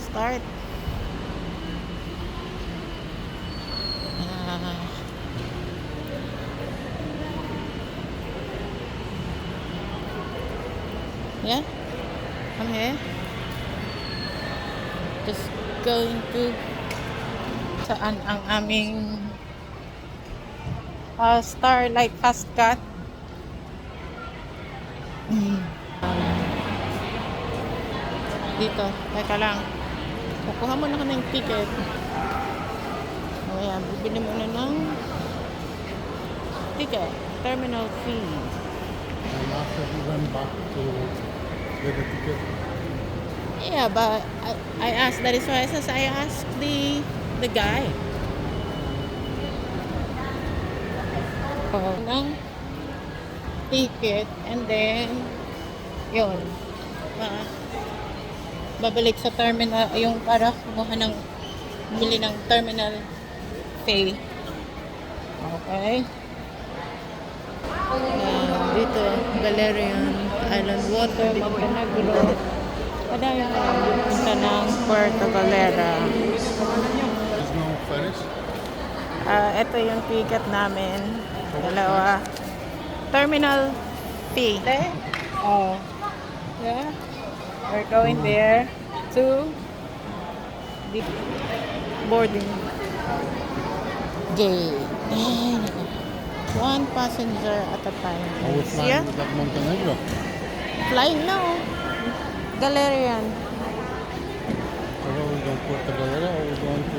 start. Ah. Yeah, I'm here. Just going to saan ang aming Starlight Fast Cut. Dito, teka lang. Kukuha mo na ka ng ticket. Ayan, bibili mo na ng ticket. Terminal fee. And after he went back to get the ticket. Yeah, but I asked, that is why I asked the guy. Ng ticket and then yun. Babalik sa terminal yung para kumuha ng bili ng terminal fee. Okay. Dito, Galerian Island Water, Montenegro. Madami na punta ng Puerto Galera. There's no ferries. Ito yung ticket namin. Dalawa. Terminal fee. Oh. Yeah. We're going there to the boarding gate. One passenger at a time. I was flying Yeah. with that Montenegro. Flying now. Galerian. So where are we going? Puerto Galera or are we going to